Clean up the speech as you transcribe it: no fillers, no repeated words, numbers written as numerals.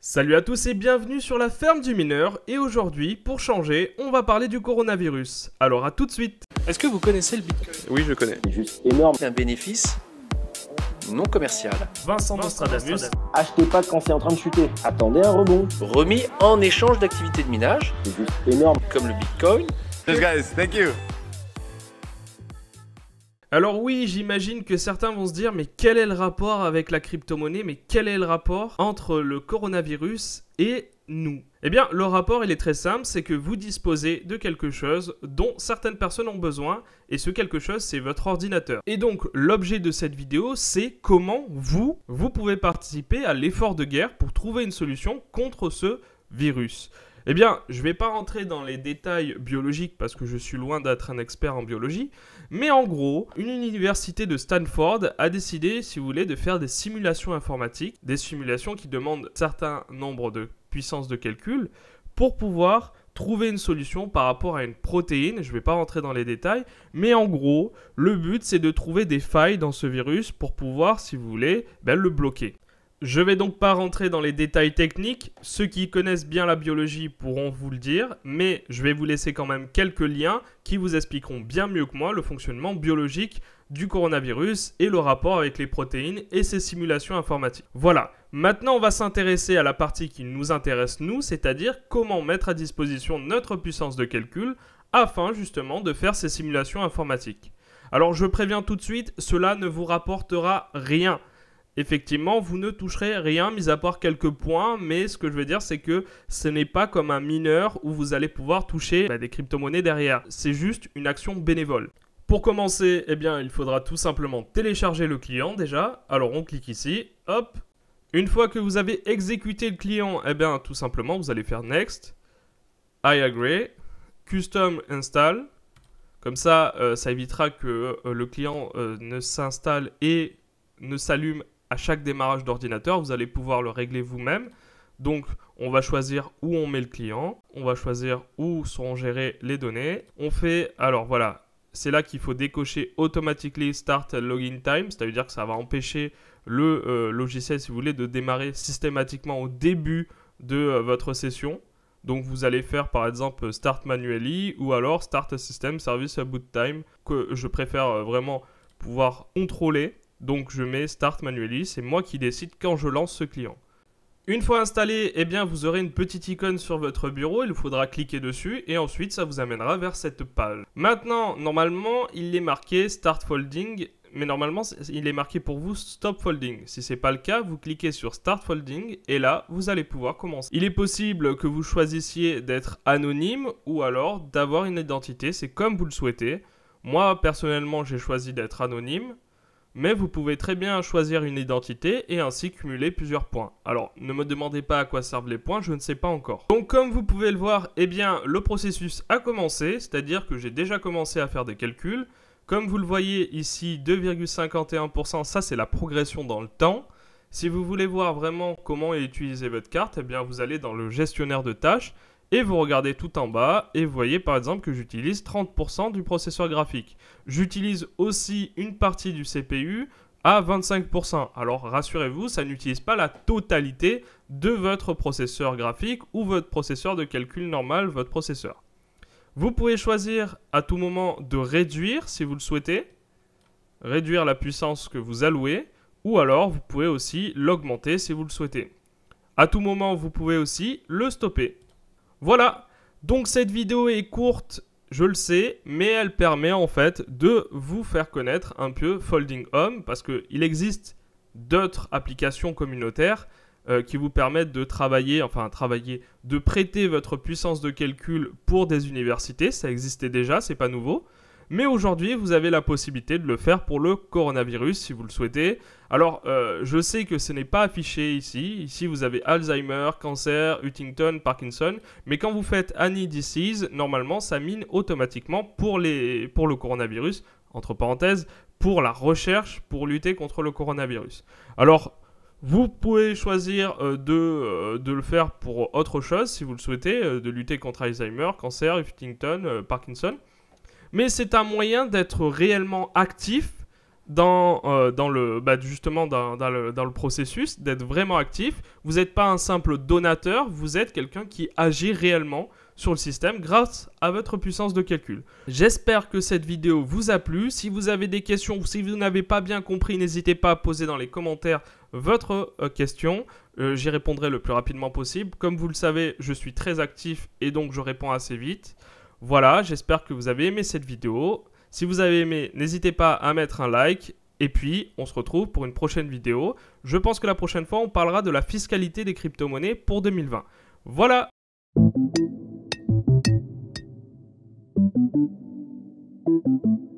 Salut à tous et bienvenue sur la ferme du mineur et aujourd'hui, pour changer, on va parler du coronavirus. Alors à tout de suite. Est-ce que vous connaissez le Bitcoin? Oui, je connais. C'est juste énorme. C'est un bénéfice non commercial. Vincent Nostradamus. Achetez pas quand c'est en train de chuter. Attendez un rebond. Remis en échange d'activités de minage, C'est juste énorme. comme le Bitcoin. Yes guys, thank you. Alors oui, j'imagine que certains vont se dire mais quel est le rapport avec la crypto-monnaie? Mais quel est le rapport entre le coronavirus et nous? Eh bien, le rapport, il est très simple, c'est que vous disposez de quelque chose dont certaines personnes ont besoin, et ce quelque chose, c'est votre ordinateur. Et donc, l'objet de cette vidéo, c'est comment vous pouvez participer à l'effort de guerre pour trouver une solution contre ce virus. Eh bien, je ne vais pas rentrer dans les détails biologiques parce que je suis loin d'être un expert en biologie, mais en gros, une université de Stanford a décidé, si vous voulez, de faire des simulations informatiques, des simulations qui demandent un certain nombre de puissances de calcul pour pouvoir trouver une solution par rapport à une protéine. Je ne vais pas rentrer dans les détails, mais en gros, le but, c'est de trouver des failles dans ce virus pour pouvoir, si vous voulez, le bloquer. Je vais donc pas rentrer dans les détails techniques, ceux qui connaissent bien la biologie pourront vous le dire, mais je vais vous laisser quand même quelques liens qui vous expliqueront bien mieux que moi le fonctionnement biologique du coronavirus et le rapport avec les protéines et ces simulations informatiques. Voilà, maintenant on va s'intéresser à la partie qui nous intéresse nous, c'est-à-dire comment mettre à disposition notre puissance de calcul afin justement de faire ces simulations informatiques. Alors je préviens tout de suite, cela ne vous rapportera rien. Effectivement, vous ne toucherez rien, mis à part quelques points, mais ce que je veux dire, c'est que ce n'est pas comme un mineur où vous allez pouvoir toucher des crypto-monnaies derrière. C'est juste une action bénévole. Pour commencer, eh bien, il faudra tout simplement télécharger le client déjà. Alors, on clique ici, hop. Une fois que vous avez exécuté le client, eh bien, tout simplement, vous allez faire Next, I agree, Custom Install. Comme ça, ça évitera que le client ne s'installe et ne s'allume à chaque démarrage d'ordinateur, vous allez pouvoir le régler vous-même. Donc, on va choisir où on met le client. On va choisir où sont gérées les données. On fait, alors voilà, c'est là qu'il faut décocher Automatically Start Login Time. C'est-à-dire que ça va empêcher le logiciel, si vous voulez, de démarrer systématiquement au début de votre session. Donc, vous allez faire par exemple Start Manually ou alors Start System Service Boot Time, que je préfère vraiment pouvoir contrôler. Donc je mets Start Manually, c'est moi qui décide quand je lance ce client. Une fois installé, eh bien, vous aurez une petite icône sur votre bureau, il faudra cliquer dessus et ensuite ça vous amènera vers cette page. Maintenant, normalement, il est marqué Start Folding, mais normalement, il est marqué pour vous Stop Folding. Si ce n'est pas le cas, vous cliquez sur Start Folding et là, vous allez pouvoir commencer. Il est possible que vous choisissiez d'être anonyme ou alors d'avoir une identité, c'est comme vous le souhaitez. Moi, personnellement, j'ai choisi d'être anonyme. Mais vous pouvez très bien choisir une identité et ainsi cumuler plusieurs points. Alors, ne me demandez pas à quoi servent les points, je ne sais pas encore. Donc, comme vous pouvez le voir, eh bien, le processus a commencé, c'est-à-dire que j'ai déjà commencé à faire des calculs. Comme vous le voyez ici, 2,51%, ça c'est la progression dans le temps. Si vous voulez voir vraiment comment utiliser votre carte, eh bien, vous allez dans le gestionnaire de tâches. Et vous regardez tout en bas et vous voyez par exemple que j'utilise 30% du processeur graphique. J'utilise aussi une partie du CPU à 25%. Alors rassurez-vous, ça n'utilise pas la totalité de votre processeur graphique ou votre processeur de calcul normal, votre processeur. Vous pouvez choisir à tout moment de réduire si vous le souhaitez, réduire la puissance que vous allouez, ou alors vous pouvez aussi l'augmenter si vous le souhaitez. À tout moment, vous pouvez aussi le stopper. Voilà, donc cette vidéo est courte, je le sais, mais elle permet en fait de vous faire connaître un peu Folding Home parce qu'il existe d'autres applications communautaires qui vous permettent de travailler, de prêter votre puissance de calcul pour des universités. Ça existait déjà, c'est pas nouveau. Mais aujourd'hui, vous avez la possibilité de le faire pour le coronavirus si vous le souhaitez. Alors, je sais que ce n'est pas affiché ici. Ici, vous avez Alzheimer, cancer, Huntington, Parkinson. Mais quand vous faites Any Disease, normalement, ça mine automatiquement pour le coronavirus, entre parenthèses, pour la recherche pour lutter contre le coronavirus. Alors, vous pouvez choisir de le faire pour autre chose si vous le souhaitez, de lutter contre Alzheimer, cancer, Huntington, Parkinson. Mais c'est un moyen d'être réellement actif justement dans le processus, d'être vraiment actif. Vous n'êtes pas un simple donateur, vous êtes quelqu'un qui agit réellement sur le système grâce à votre puissance de calcul. J'espère que cette vidéo vous a plu. Si vous avez des questions ou si vous n'avez pas bien compris, n'hésitez pas à poser dans les commentaires votre question. J'y répondrai le plus rapidement possible. Comme vous le savez, je suis très actif et donc je réponds assez vite. Voilà, j'espère que vous avez aimé cette vidéo. Si vous avez aimé, n'hésitez pas à mettre un like. Et puis, on se retrouve pour une prochaine vidéo. Je pense que la prochaine fois, on parlera de la fiscalité des crypto-monnaies pour 2020. Voilà! Thank you.